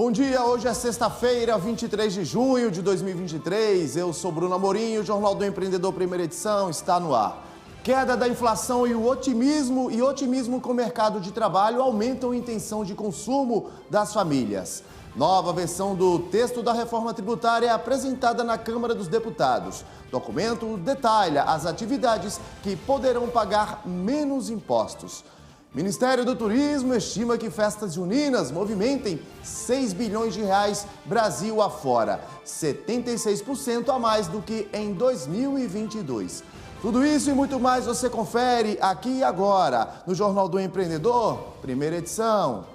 Bom dia, hoje é sexta-feira, 23 de junho de 2023. Eu sou Bruno Amorim, o Jornal do Empreendedor, primeira edição, está no ar. Queda da inflação e o otimismo com o mercado de trabalho aumentam a intenção de consumo das famílias. Nova versão do texto da reforma tributária é apresentada na Câmara dos Deputados. O documento detalha as atividades que poderão pagar menos impostos. Ministério do Turismo estima que festas juninas movimentem 6 bilhões de reais Brasil afora, 76% a mais do que em 2022. Tudo isso e muito mais você confere aqui e agora, no Jornal do Empreendedor, primeira edição.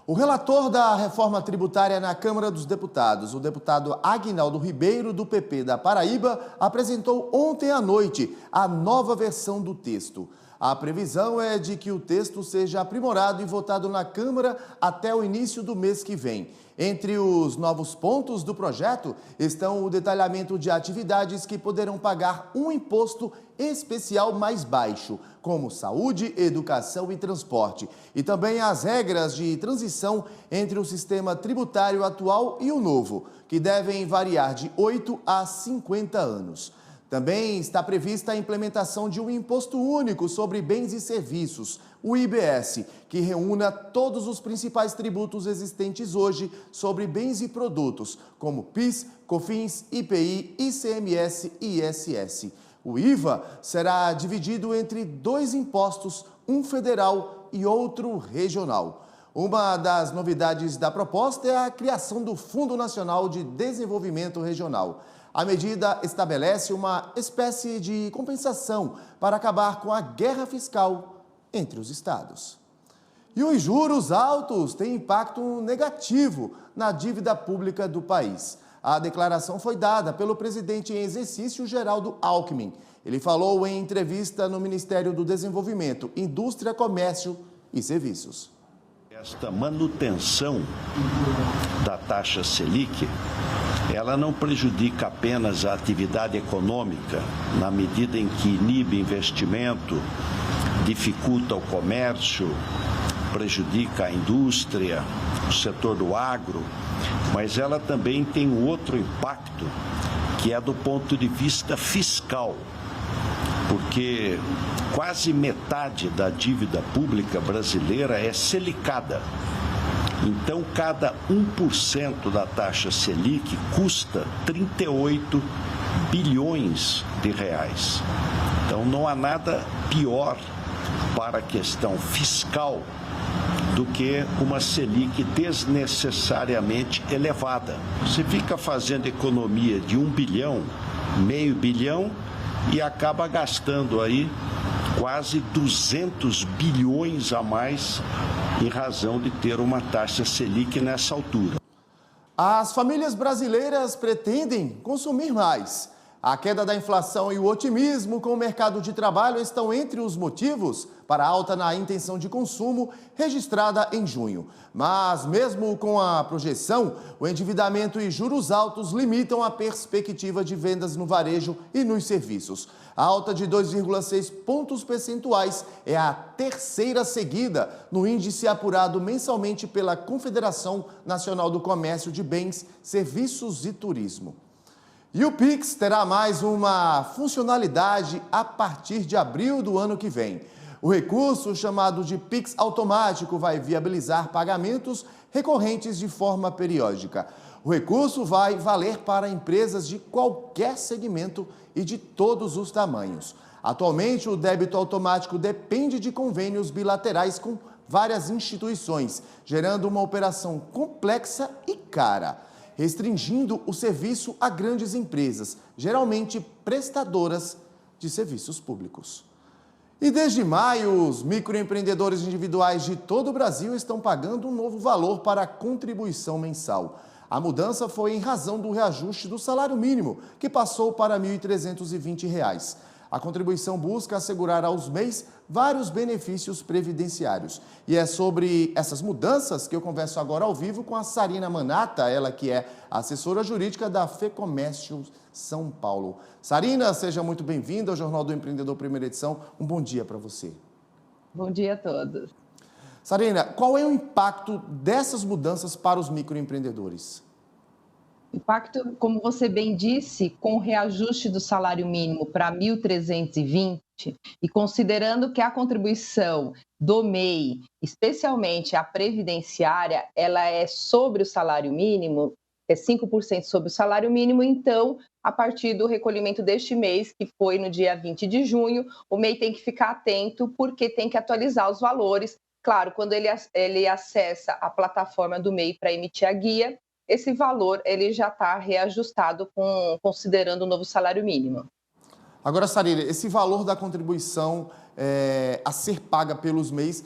O relator da reforma tributária na Câmara dos Deputados, o deputado Aguinaldo Ribeiro, do PP da Paraíba, apresentou ontem à noite a nova versão do texto. A previsão é de que o texto seja aprimorado e votado na Câmara até o início do mês que vem. Entre os novos pontos do projeto estão o detalhamento de atividades que poderão pagar um imposto especial mais baixo, como saúde, educação e transporte, e também as regras de transição entre o sistema tributário atual e o novo, que devem variar de 8 a 50 anos. Também está prevista a implementação de um imposto único sobre bens e serviços, o IBS, que reúna todos os principais tributos existentes hoje sobre bens e produtos, como PIS, COFINS, IPI, ICMS e ISS. O IVA será dividido entre dois impostos, um federal e outro regional. Uma das novidades da proposta é a criação do Fundo Nacional de Desenvolvimento Regional. A medida estabelece uma espécie de compensação para acabar com a guerra fiscal entre os estados. E os juros altos têm impacto negativo na dívida pública do país. A declaração foi dada pelo presidente em exercício, Geraldo Alckmin. Ele falou em entrevista no Ministério do Desenvolvimento, Indústria, Comércio e Serviços. Esta manutenção da taxa Selic, ela não prejudica apenas a atividade econômica, na medida em que inibe investimento, dificulta o comércio, prejudica a indústria, o setor do agro, mas ela também tem um outro impacto, que é do ponto de vista fiscal, porque quase metade da dívida pública brasileira é selicada. Então, cada 1% da taxa Selic custa 38 bilhões de reais. Então, não há nada pior para a questão fiscal do que uma Selic desnecessariamente elevada. Você fica fazendo economia de 1 bilhão, meio bilhão, e acaba gastando aí quase 200 bilhões a mais em razão de ter uma taxa Selic nessa altura. As famílias brasileiras pretendem consumir mais. A queda da inflação e o otimismo com o mercado de trabalho estão entre os motivos para a alta na intenção de consumo registrada em junho. Mas, mesmo com a projeção, o endividamento e juros altos limitam a perspectiva de vendas no varejo e nos serviços. A alta de 2,6 pontos percentuais é a terceira seguida no índice apurado mensalmente pela Confederação Nacional do Comércio de Bens, Serviços e Turismo. E o Pix terá mais uma funcionalidade a partir de abril do ano que vem. O recurso, chamado de Pix automático, vai viabilizar pagamentos recorrentes de forma periódica. O recurso vai valer para empresas de qualquer segmento e de todos os tamanhos. Atualmente, o débito automático depende de convênios bilaterais com várias instituições, gerando uma operação complexa e cara, restringindo o serviço a grandes empresas, geralmente prestadoras de serviços públicos. E desde maio, os microempreendedores individuais de todo o Brasil estão pagando um novo valor para a contribuição mensal. A mudança foi em razão do reajuste do salário mínimo, que passou para R$ 1.320. A contribuição busca assegurar aos MEIs vários benefícios previdenciários. E é sobre essas mudanças que eu converso agora ao vivo com a Sarina Manata, ela que é assessora jurídica da FEComércio São Paulo. Sarina, seja muito bem-vinda ao Jornal do Empreendedor, primeira edição. Um bom dia para você. Bom dia a todos. Sarina, qual é o impacto dessas mudanças para os microempreendedores? Impacto, como você bem disse, com o reajuste do salário mínimo para 1.320 e considerando que a contribuição do MEI, especialmente a previdenciária, ela é sobre o salário mínimo, é 5% sobre o salário mínimo, então, a partir do recolhimento deste mês, que foi no dia 20 de junho, o MEI tem que ficar atento porque tem que atualizar os valores. Claro, quando ele acessa a plataforma do MEI para emitir a guia, esse valor ele já está reajustado considerando o novo salário mínimo. Agora, Sarina, esse valor da contribuição a ser paga pelos MEIs,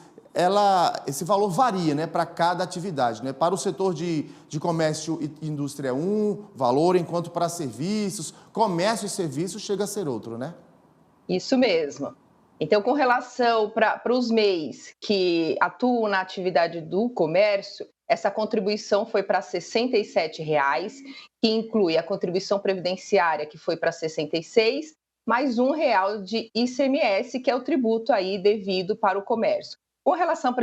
esse valor varia, né, para cada atividade, né? Para o setor de comércio e indústria é um valor, enquanto para serviços, comércio e serviços chega a ser outro, né? Isso mesmo. Então, com relação para os MEIs que atuam na atividade do comércio, essa contribuição foi para R$ 67,00, que inclui a contribuição previdenciária, que foi para R$ 66,00, mais R$ 1,00 de ICMS, que é o tributo aí devido para o comércio. Com relação à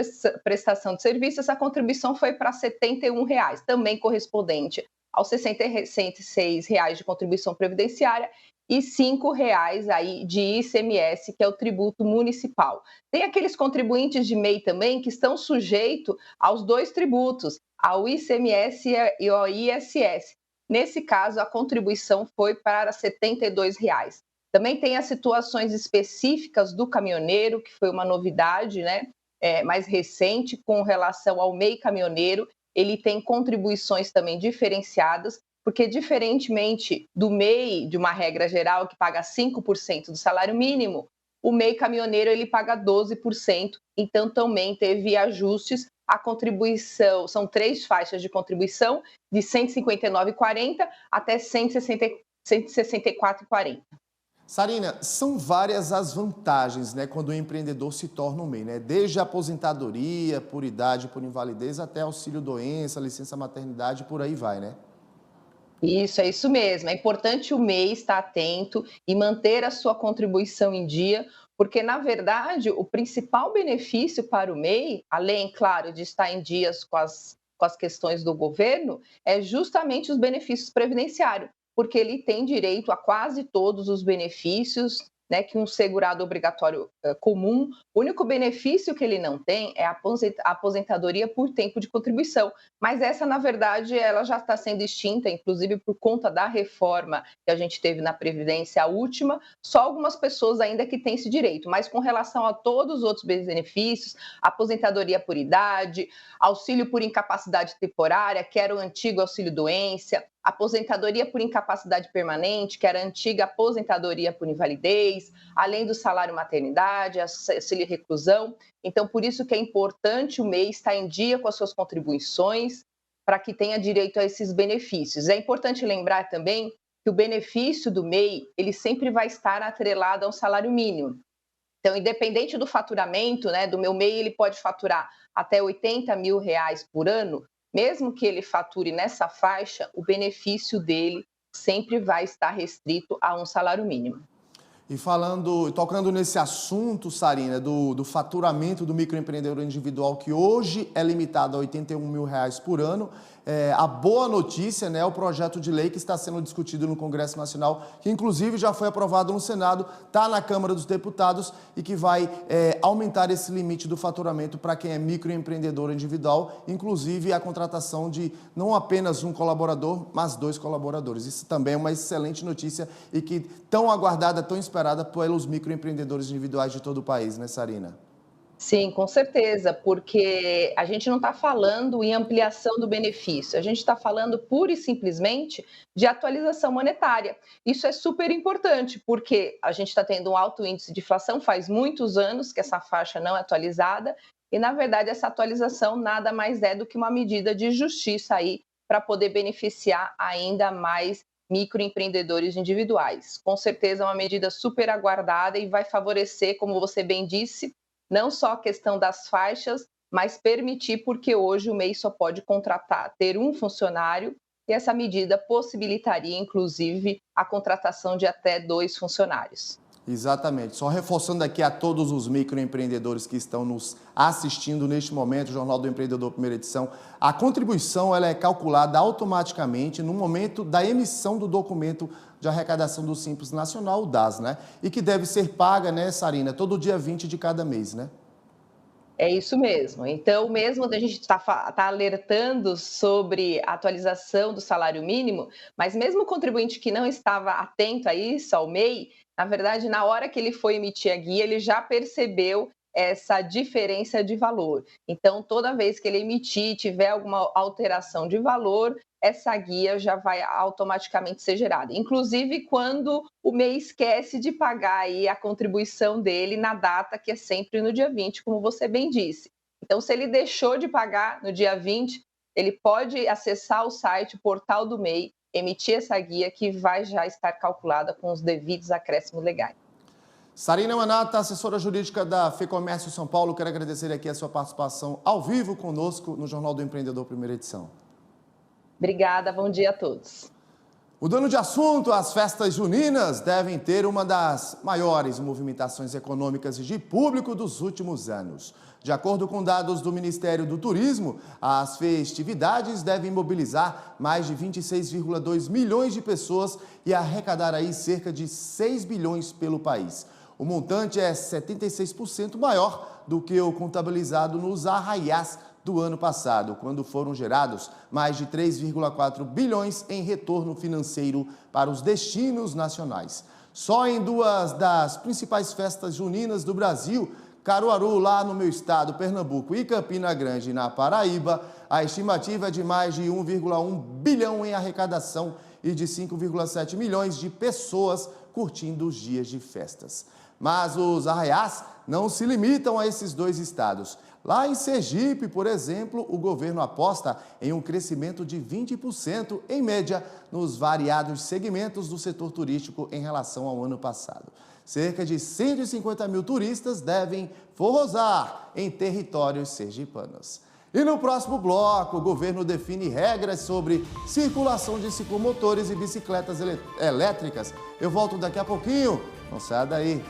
prestação de serviços, essa contribuição foi para R$ 71,00, também correspondente aos R$ 66,00 de contribuição previdenciária e R$ 5,00 aí de ICMS, que é o tributo municipal. Tem aqueles contribuintes de MEI também que estão sujeitos aos dois tributos, ao ICMS e ao ISS. Nesse caso, a contribuição foi para R$ 72,00. Também tem as situações específicas do caminhoneiro, que foi uma novidade, né, mais recente, com relação ao MEI caminhoneiro. Ele tem contribuições também diferenciadas, porque diferentemente do MEI, de uma regra geral, que paga 5% do salário mínimo, o MEI caminhoneiro ele paga 12%, então também teve ajustes. A contribuição, são 3 faixas de contribuição, de R$ 159,40 até R$ 164,40. Sarina, são várias as vantagens, né, quando o empreendedor se torna um MEI, né? Desde a aposentadoria, por idade, por invalidez, até auxílio-doença, licença maternidade, por aí vai, né? Isso, é isso mesmo. É importante o MEI estar atento e manter a sua contribuição em dia, porque, na verdade, o principal benefício para o MEI, além, claro, de estar em dias com as questões do governo, é justamente os benefícios previdenciários, porque ele tem direito a quase todos os benefícios, né, que um segurado obrigatório comum. O único benefício que ele não tem é a aposentadoria por tempo de contribuição, mas essa, na verdade, ela já está sendo extinta, inclusive por conta da reforma que a gente teve na Previdência, a última. Só algumas pessoas ainda que têm esse direito, mas com relação a todos os outros benefícios, aposentadoria por idade, auxílio por incapacidade temporária, que era o antigo auxílio-doença, aposentadoria por incapacidade permanente, que era a antiga aposentadoria por invalidez, além do salário maternidade, auxílio reclusão. Então, por isso que é importante o MEI estar em dia com as suas contribuições para que tenha direito a esses benefícios. É importante lembrar também que o benefício do MEI, ele sempre vai estar atrelado ao salário mínimo. Então, independente do faturamento, né, do meu MEI, ele pode faturar até R$ 80 mil por ano. Mesmo que ele fature nessa faixa, o benefício dele sempre vai estar restrito a um salário mínimo. E tocando nesse assunto, Sarina, do faturamento do microempreendedor individual, que hoje é limitado a R$ 81 mil por ano, a boa notícia, né, é o projeto de lei que está sendo discutido no Congresso Nacional, que inclusive já foi aprovado no Senado, está na Câmara dos Deputados e que vai aumentar esse limite do faturamento para quem é microempreendedor individual, inclusive a contratação de não apenas um colaborador, mas 2 colaboradores. Isso também é uma excelente notícia e que tão aguardada, tão esperada pelos microempreendedores individuais de todo o país, né, Sarina? Sim, com certeza, porque a gente não está falando em ampliação do benefício, a gente está falando pura e simplesmente de atualização monetária. Isso é super importante, porque a gente está tendo um alto índice de inflação, faz muitos anos que essa faixa não é atualizada, e na verdade essa atualização nada mais é do que uma medida de justiça aí para poder beneficiar ainda mais microempreendedores individuais. Com certeza é uma medida super aguardada e vai favorecer, como você bem disse, não só a questão das faixas, mas permitir, porque hoje o MEI só pode contratar, ter um funcionário, e essa medida possibilitaria, inclusive, a contratação de até 2 funcionários. Exatamente. Só reforçando aqui a todos os microempreendedores que estão nos assistindo neste momento, o Jornal do Empreendedor, primeira edição, a contribuição ela é calculada automaticamente no momento da emissão do documento de arrecadação do Simples Nacional, o DAS, né? E que deve ser paga, né, Sarina, todo dia 20 de cada mês, né? É isso mesmo. Então, mesmo a gente está alertando sobre a atualização do salário mínimo, mas mesmo o contribuinte que não estava atento a isso, ao MEI, na verdade, na hora que ele foi emitir a guia, ele já percebeu essa diferença de valor. Então, toda vez que ele emitir, tiver alguma alteração de valor, essa guia já vai automaticamente ser gerada. Inclusive, quando o MEI esquece de pagar aí a contribuição dele na data, que é sempre no dia 20, como você bem disse. Então, se ele deixou de pagar no dia 20, ele pode acessar o site, o portal do MEI, emitir essa guia que vai já estar calculada com os devidos acréscimos legais. Sarina Manata, assessora jurídica da FEComércio São Paulo, quero agradecer aqui a sua participação ao vivo conosco no Jornal do Empreendedor, primeira edição. Obrigada, bom dia a todos. Mudando de assunto, as festas juninas devem ter uma das maiores movimentações econômicas e de público dos últimos anos. De acordo com dados do Ministério do Turismo, as festividades devem mobilizar mais de 26,2 milhões de pessoas e arrecadar aí cerca de 6 bilhões pelo país. O montante é 76% maior do que o contabilizado nos arraiás do ano passado, quando foram gerados mais de 3,4 bilhões em retorno financeiro para os destinos nacionais. Só em duas das principais festas juninas do Brasil, Caruaru, lá no meu estado, Pernambuco, e Campina Grande, na Paraíba, a estimativa é de mais de 1,1 bilhão em arrecadação e de 5,7 milhões de pessoas curtindo os dias de festas. Mas os arraiás não se limitam a esses dois estados. Lá em Sergipe, por exemplo, o governo aposta em um crescimento de 20%, em média, nos variados segmentos do setor turístico em relação ao ano passado. Cerca de 150 mil turistas devem forrosar em territórios sergipanos. E no próximo bloco, o governo define regras sobre circulação de ciclomotores e bicicletas elétricas. Eu volto daqui a pouquinho, não saia daí.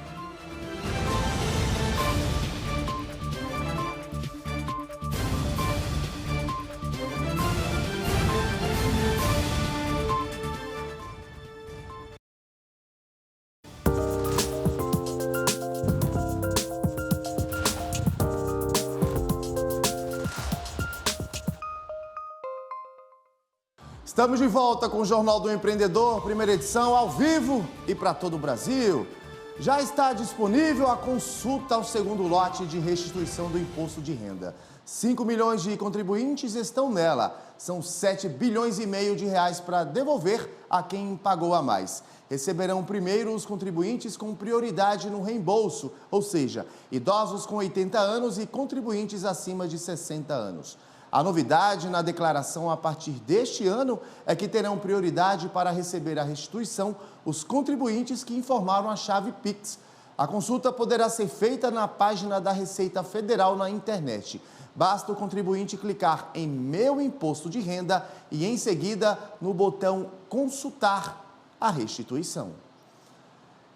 Estamos de volta com o Jornal do Empreendedor, primeira edição, ao vivo e para todo o Brasil. Já está disponível a consulta ao segundo lote de restituição do imposto de renda. 5 milhões de contribuintes estão nela. São 7 bilhões e meio de reais para devolver a quem pagou a mais. Receberão primeiro os contribuintes com prioridade no reembolso, ou seja, idosos com 80 anos e contribuintes acima de 60 anos. A novidade na declaração a partir deste ano é que terão prioridade para receber a restituição os contribuintes que informaram a chave Pix. A consulta poderá ser feita na página da Receita Federal na internet. Basta o contribuinte clicar em Meu Imposto de Renda e, em seguida, no botão Consultar a restituição.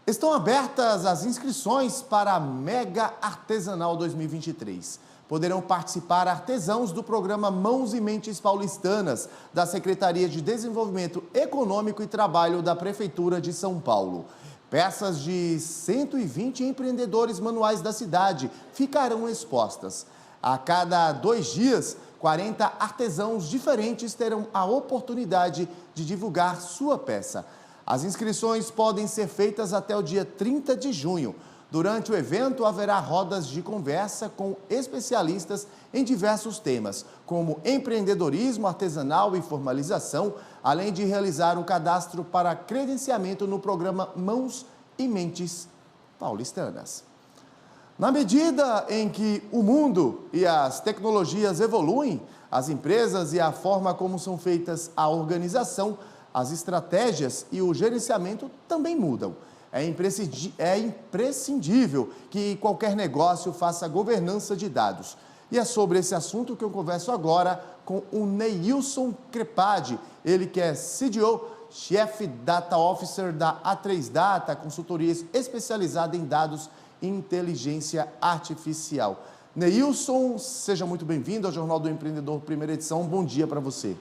Estão abertas as inscrições para a Mega Artesanal 2023. Poderão participar artesãos do programa Mãos e Mentes Paulistanas, da Secretaria de Desenvolvimento Econômico e Trabalho da Prefeitura de São Paulo. Peças de 120 empreendedores manuais da cidade ficarão expostas. A cada 2 dias, 40 artesãos diferentes terão a oportunidade de divulgar sua peça. As inscrições podem ser feitas até o dia 30 de junho. Durante o evento, haverá rodas de conversa com especialistas em diversos temas, como empreendedorismo artesanal e formalização, além de realizar um cadastro para credenciamento no programa Mãos e Mentes Paulistanas. Na medida em que o mundo e as tecnologias evoluem, as empresas e a forma como são feitas a organização, as estratégias e o gerenciamento também mudam. É imprescindível que qualquer negócio faça governança de dados. E é sobre esse assunto que eu converso agora com o Neilson Crepadi, ele que é CDO, Chief Data Officer da A3 Data, consultoria especializada em dados e inteligência artificial. Neilson, seja muito bem-vindo ao Jornal do Empreendedor, primeira edição. Bom dia para você.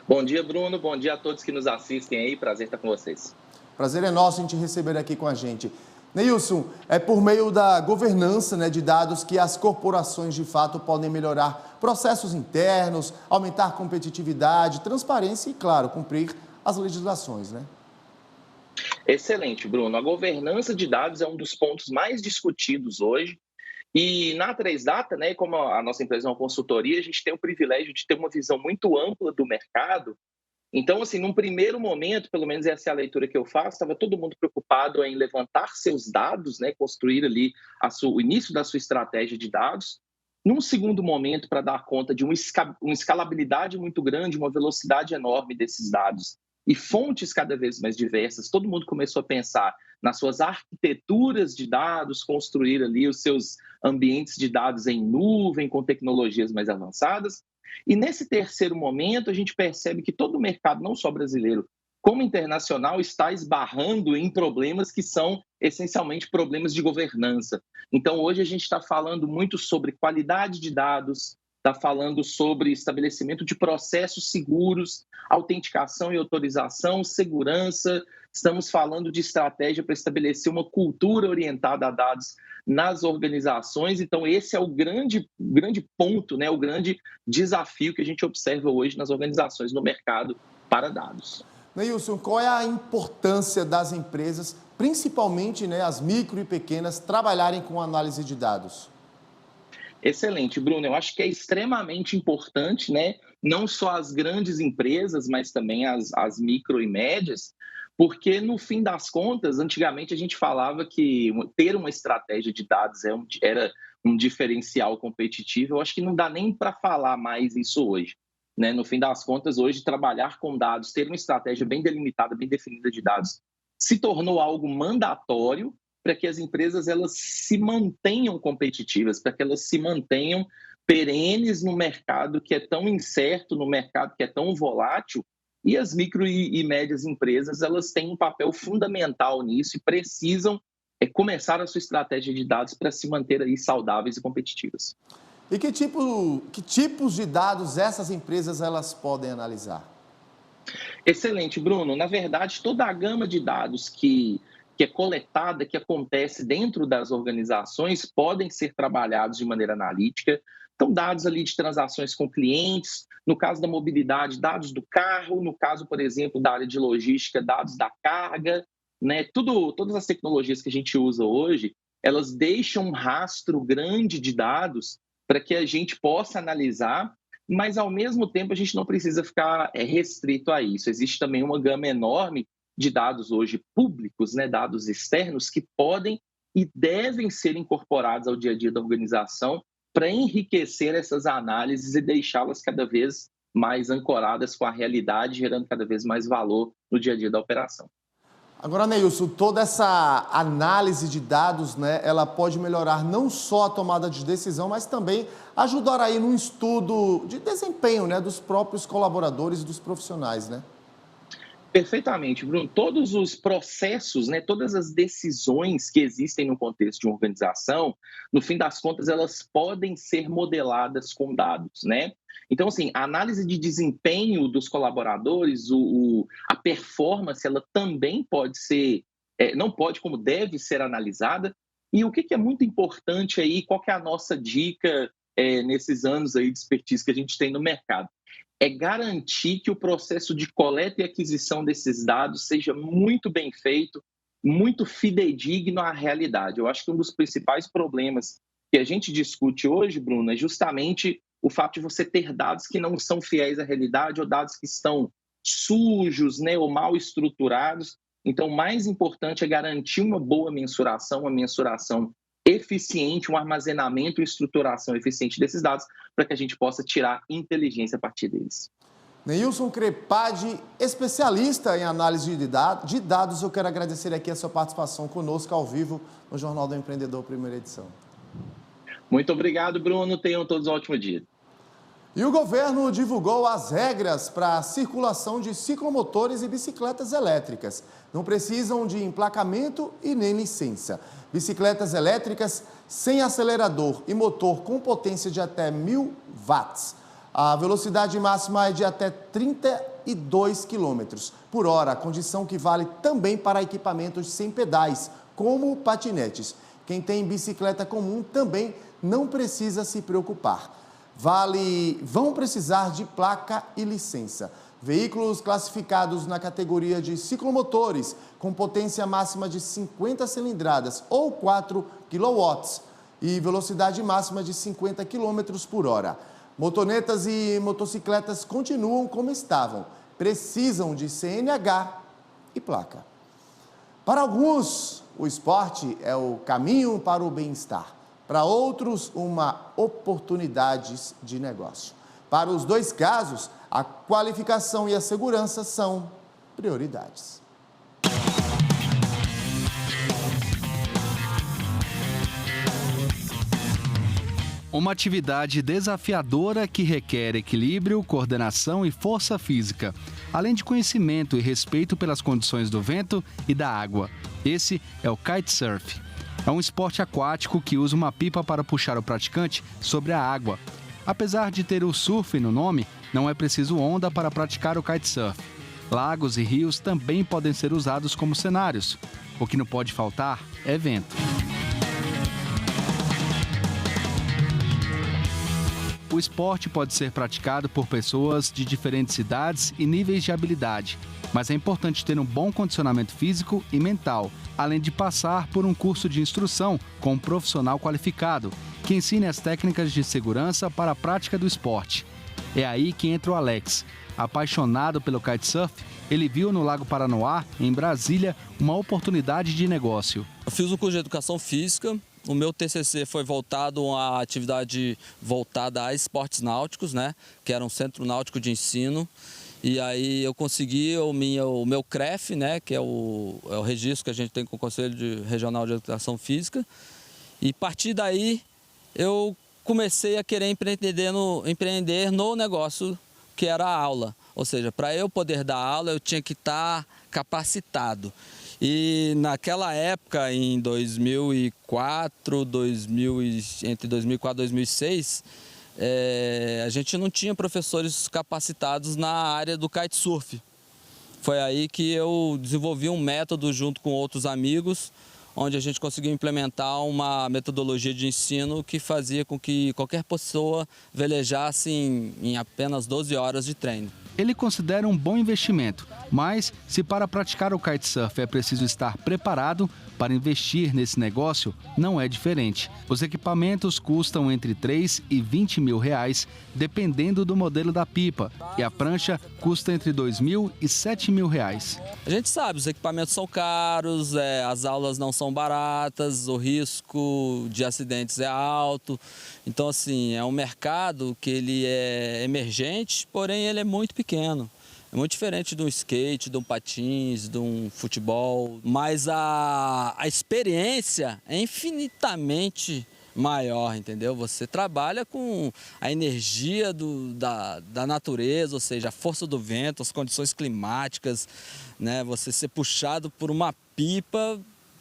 Bom dia, Bruno. Bom dia a todos que nos assistem aí. Prazer estar com vocês. Prazer é nosso em te receber aqui com a gente. Neilson, é por meio da governança, né, de dados que as corporações de fato podem melhorar processos internos, aumentar competitividade, transparência e, claro, cumprir as legislações, né? Excelente, Bruno. A governança de dados é um dos pontos mais discutidos hoje. E na A3 Data, né, como a nossa empresa é uma consultoria, a gente tem o privilégio de ter uma visão muito ampla do mercado. Então, assim, num primeiro momento, pelo menos essa é a leitura que eu faço, estava todo mundo preocupado em levantar seus dados, né, construir ali o início da sua estratégia de dados. Num segundo momento, para dar conta de uma escalabilidade muito grande, uma velocidade enorme desses dados e fontes cada vez mais diversas, todo mundo começou a pensar nas suas arquiteturas de dados, construir ali os seus ambientes de dados em nuvem, com tecnologias mais avançadas. E nesse terceiro momento, a gente percebe que todo o mercado, não só brasileiro, como internacional, está esbarrando em problemas que são essencialmente problemas de governança. Então, hoje a gente está falando muito sobre qualidade de dados, está falando sobre estabelecimento de processos seguros, autenticação e autorização, segurança. Estamos falando de estratégia para estabelecer uma cultura orientada a dados nas organizações. Então, esse é o grande ponto, né, o grande desafio que a gente observa hoje nas organizações no mercado para dados. Neilson, qual é a importância das empresas, principalmente, né, as micro e pequenas, trabalharem com análise de dados? Excelente, Bruno. Eu acho que é extremamente importante, né, não só as grandes empresas, mas também as micro e médias, porque, no fim das contas, antigamente a gente falava que ter uma estratégia de dados era um diferencial competitivo. Eu acho que não dá nem para falar mais isso hoje, né? No fim das contas, hoje, trabalhar com dados, ter uma estratégia bem delimitada, bem definida de dados, se tornou algo mandatório para que as empresas elas se mantenham competitivas, para que elas se mantenham perenes no mercado que é tão incerto, no mercado que é tão volátil. E as micro e médias empresas, elas têm um papel fundamental nisso e precisam começar a sua estratégia de dados para se manter aí saudáveis e competitivas. E que tipos de dados essas empresas elas podem analisar? Excelente, Bruno. Na verdade, toda a gama de dados que é coletada, que acontece dentro das organizações, podem ser trabalhados de maneira analítica. Então, dados ali de transações com clientes, no caso da mobilidade, dados do carro, no caso, por exemplo, da área de logística, dados da carga, né? Todas as tecnologias que a gente usa hoje, elas deixam um rastro grande de dados para que a gente possa analisar, mas, ao mesmo tempo, a gente não precisa ficar restrito a isso. Existe também uma gama enorme de dados hoje públicos, né? Dados externos, que podem e devem ser incorporados ao dia a dia da organização para enriquecer essas análises e deixá-las cada vez mais ancoradas com a realidade, gerando cada vez mais valor no dia a dia da operação. Agora, Neilson, toda essa análise de dados, né, ela pode melhorar não só a tomada de decisão, mas também ajudar aí no estudo de desempenho, né, dos próprios colaboradores e dos profissionais, né? Perfeitamente, Bruno. Todos os processos, né, todas as decisões que existem no contexto de uma organização, no fim das contas, elas podem ser modeladas com dados, né? Então, assim, a análise de desempenho dos colaboradores, a performance, ela também pode ser, não pode, como deve ser analisada. E o que é muito importante aí, qual que é a nossa dica nesses anos aí de expertise que a gente tem no mercado? É garantir que o processo de coleta e aquisição desses dados seja muito bem feito, muito fidedigno à realidade. Eu acho que um dos principais problemas que a gente discute hoje, Bruno, é justamente o fato de você ter dados que não são fiéis à realidade ou dados que estão sujos, né, ou mal estruturados. Então, o mais importante é garantir uma boa mensuração, uma mensuração eficiente, um armazenamento e estruturação eficiente desses dados para que a gente possa tirar inteligência a partir deles. Neilson Crepade, especialista em análise de dados, eu quero agradecer aqui a sua participação conosco ao vivo no Jornal do Empreendedor, primeira edição. Muito obrigado, Bruno. Tenham todos um ótimo dia. E o governo divulgou as regras para a circulação de ciclomotores e bicicletas elétricas. Não precisam de emplacamento e nem licença. Bicicletas elétricas sem acelerador e motor com potência de até 1.000 watts. A velocidade máxima é de até 32 km por hora, condição que vale também para equipamentos sem pedais, como patinetes. Quem tem bicicleta comum também não precisa se preocupar. Vão precisar de placa e licença. Veículos classificados na categoria de ciclomotores, com potência máxima de 50 cilindradas ou 4 kW e velocidade máxima de 50 km por hora. Motonetas e motocicletas continuam como estavam, precisam de CNH e placa. Para alguns, o esporte é o caminho para o bem-estar. Para outros, uma oportunidade de negócio. Para os dois casos, a qualificação e a segurança são prioridades. Uma atividade desafiadora que requer equilíbrio, coordenação e força física, além de conhecimento e respeito pelas condições do vento e da água. Esse é o kitesurf. É um esporte aquático que usa uma pipa para puxar o praticante sobre a água. Apesar de ter o surf no nome, não é preciso onda para praticar o kitesurf. Lagos e rios também podem ser usados como cenários. O que não pode faltar é vento. O esporte pode ser praticado por pessoas de diferentes idades e níveis de habilidade, mas é importante ter um bom condicionamento físico e mental, além de passar por um curso de instrução com um profissional qualificado, que ensine as técnicas de segurança para a prática do esporte. É aí que entra o Alex. Apaixonado pelo kitesurf, ele viu no Lago Paranoá, em Brasília, uma oportunidade de negócio. Eu fiz um curso de educação física. O meu TCC foi voltado a atividade voltada a esportes náuticos, né? Que era um centro náutico de ensino. E aí eu consegui o meu CREF, né? Que é o registro que a gente tem com o Conselho Regional de Educação Física. E a partir daí eu comecei a querer empreender no negócio que era a aula. Ou seja, para eu poder dar aula eu tinha que estar capacitado. E naquela época, em 2004, entre 2004 e 2006, a gente não tinha professores capacitados na área do kitesurf. Foi aí que eu desenvolvi um método junto com outros amigos, onde a gente conseguiu implementar uma metodologia de ensino que fazia com que qualquer pessoa velejasse em apenas 12 horas de treino. Ele considera um bom investimento, mas se para praticar o kitesurf é preciso estar preparado, para investir nesse negócio não é diferente. Os equipamentos custam entre 3 e 20 mil reais, dependendo do modelo da pipa, e a prancha custa entre 2 mil e 7 mil reais. A gente sabe, os equipamentos são caros, as aulas não são baratas, o risco de acidentes é alto. Então, assim, é um mercado que ele é emergente, porém ele é muito pequeno. É muito diferente de um skate, de um patins, de um futebol, mas a experiência é infinitamente maior, entendeu? Você trabalha com a energia da natureza, ou seja, a força do vento, as condições climáticas, né? Você ser puxado por uma pipa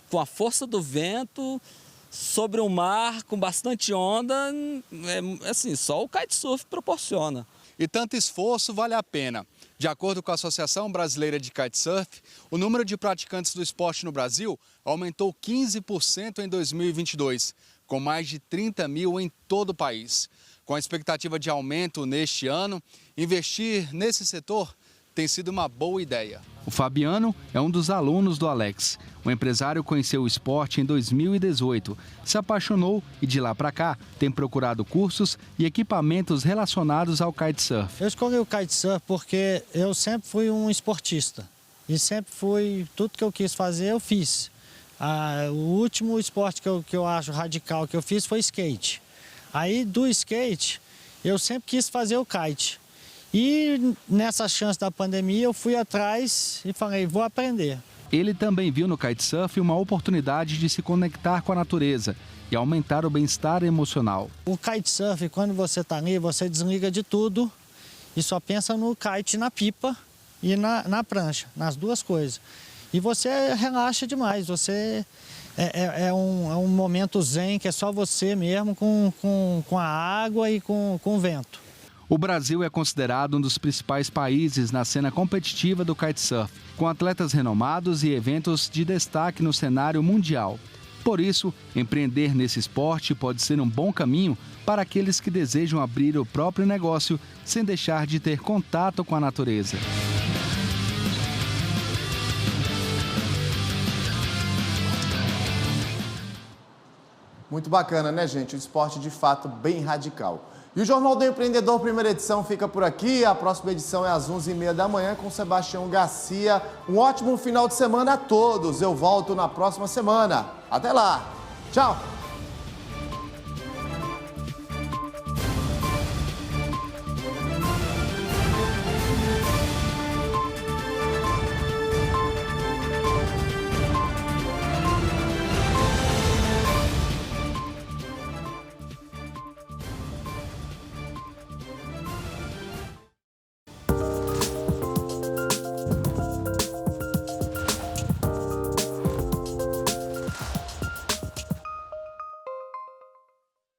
com a força do vento sobre o mar, com bastante onda, assim, só o kitesurf proporciona. E tanto esforço vale a pena. De acordo com a Associação Brasileira de Kitesurf, o número de praticantes do esporte no Brasil aumentou 15% em 2022, com mais de 30 mil em todo o país. Com a expectativa de aumento neste ano, investir nesse setor tem sido uma boa ideia. O Fabiano é um dos alunos do Alex. O empresário conheceu o esporte em 2018, se apaixonou e de lá para cá tem procurado cursos e equipamentos relacionados ao kitesurf. Eu escolhi o kitesurf porque eu sempre fui um esportista e sempre tudo que eu quis fazer eu fiz. O último esporte que eu acho radical que eu fiz foi skate. Aí do skate eu sempre quis fazer o kite. E nessa chance da pandemia eu fui atrás e falei, vou aprender. Ele também viu no kitesurf uma oportunidade de se conectar com a natureza e aumentar o bem-estar emocional. O kitesurf, quando você está ali, você desliga de tudo e só pensa no kite, na pipa e na prancha, nas duas coisas. E você relaxa demais, você é um momento zen que é só você mesmo com a água e com o vento. O Brasil é considerado um dos principais países na cena competitiva do kitesurf, com atletas renomados e eventos de destaque no cenário mundial. Por isso, empreender nesse esporte pode ser um bom caminho para aqueles que desejam abrir o próprio negócio sem deixar de ter contato com a natureza. Muito bacana, né, gente? Um esporte de fato bem radical. E o Jornal do Empreendedor, primeira edição, fica por aqui. A próxima edição é às 11h30 da manhã com Sebastião Garcia. Um ótimo final de semana a todos. Eu volto na próxima semana. Até lá. Tchau.